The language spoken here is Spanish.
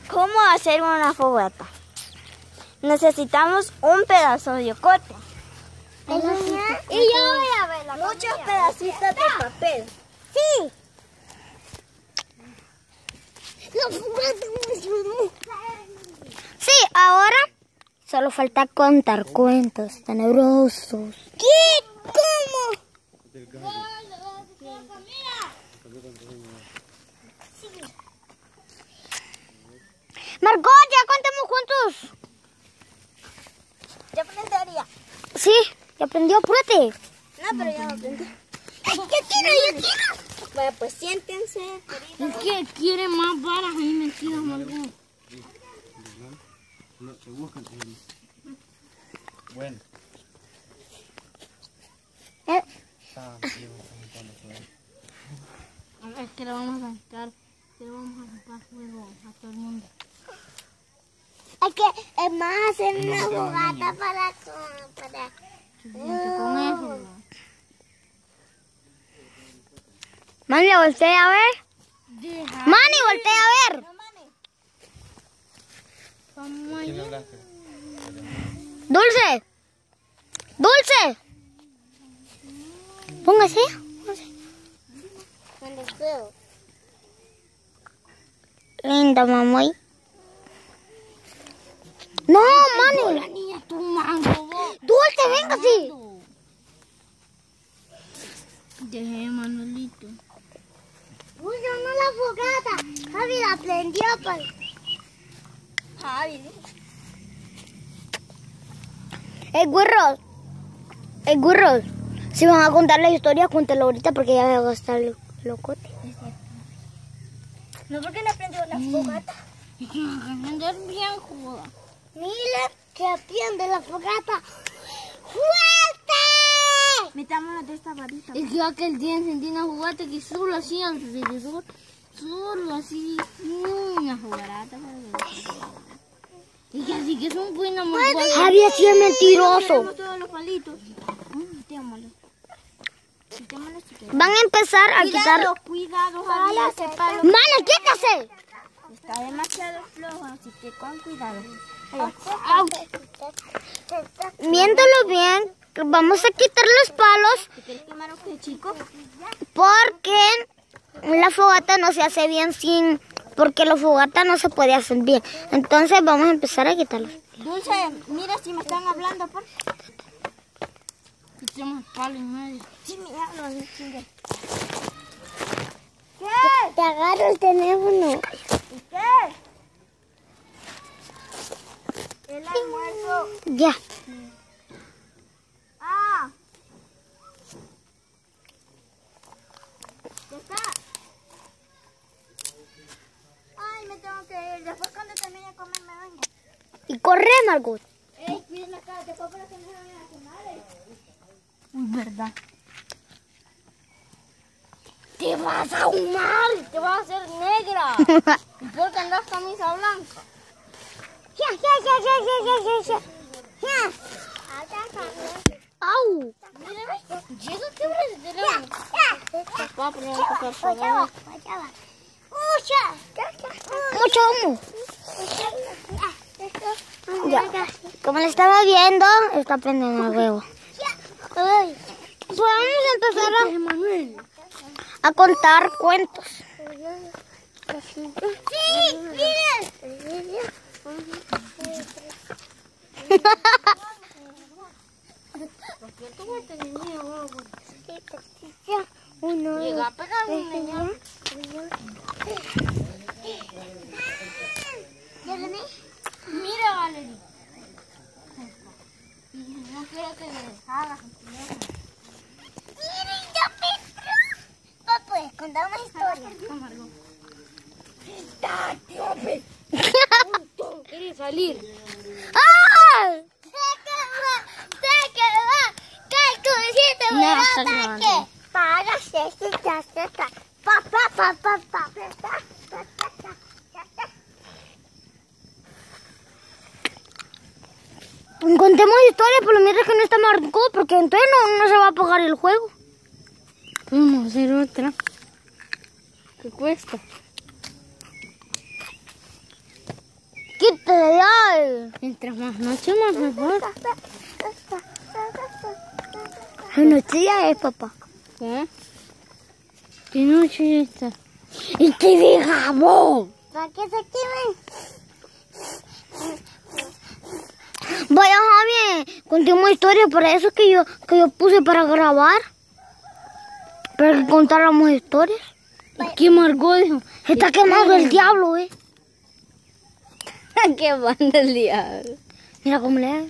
¿Cómo hacer una fogata? Necesitamos un pedazo de yocote. Y yo voy a ver muchos pedacitos de papel. Sí. Sí, ahora solo falta contar cuentos tenebrosos. ¿Qué? ¿Cómo? Margot, ya contemos juntos. Ya aprendería. Sí, ya aprendió, apúrate. No, pero ya lo aprendí. ¡Yo quiero! Bueno, pues siéntense. Es que quiere más balas ahí metidas, Margot. No, se buscan. Bueno. Es que le vamos a sacar, le vamos a sacar fuego a todo el mundo. Es que es más hacer una fogata para Con eso. Mani, voltea a ver. Mani, voltea a ver. ¿Quién hablaste? Dulce. Dulce. Póngase. Linda, mamá. No, Mani. La niña tu mango. Dulce, venga, sí. Dejé Manuelito. Uy, no la fogata. Javi la prendió, pues. Javi. Gurros. Si van a contar la historia, cuéntalo ahorita porque ya voy a gastar el locote. ¿No porque le prendió la fogata? Es que me aprender bien, joda. Mira que prende la fogata. ¡Fuerte! Metámonos de esta varita. Es que aquel día encendí una fogata que solo hacía alrededor. Solo así. Una fogarata. Y que así que son buenas mujeres. Javi, así es mentiroso. Tenemos todos los palitos. Metémoslo. Van a empezar a quitar. Cuidado, Javi. Ese palo ¡Mana, quítase! está demasiado flojo, así que con cuidado. Viéndolo bien, vamos a quitar los palos ¿Quieres quemar un chico? porque la fogata no se hace bien sin... Porque la fogata no se puede hacer bien. Entonces vamos a empezar a quitarlos. Dulce, mira si me están hablando, por favor. Quitemos el palo en medio. Sí, mira, no, chingue. ¿Qué? Te agarro el teléfono. ¿Y qué? El almuerzo. Ya. Ah. ¿Ya está? Ay, me tengo que ir. Después cuando termine de comer me vengo. Y corre, Margot. Cuiden la cara, después para que no se vayan a quemar. Uy, verdad. Te vas a ahumar, te vas a hacer negra. ¿Y por qué andas camisa blanca? ¡Au! Mírame, llega que hora de teléfono. Papá, primero toca apagar. Mucho humo. Ya. Como le estaba viendo, está prendiendo el huevo. Pues vamos a empezar a contar cuentos. ¡Sí! ¡Miren! Uno. Llega a pegar un niño. Mira, Valerie. No quiero que me deshagas. Miren, ya Pedro. ¿Puedes contar una historia? ¿Quieres salir? ¡Ah! ¡Se quedó! ¿Qué tú hiciste? No, está grabando. Para contemos historias, pero mientras que no está Margot, porque entonces no se va a apagar el juego. Vamos a hacer otra. ¿Qué cuesta? Quítale ya. Mientras más noche, más mejor. La noche ya es, papá. ¿Qué? ¿Qué noche es esta? ¿Y qué digamos? ¿Para qué se quemen? Vaya, Javi, contemos historias. Para eso que yo puse para grabar. Para que contáramos historias. ¿Qué Margot dijo? Se está quemando el diablo, ¿Qué banda el diablo? Mira cómo le hago.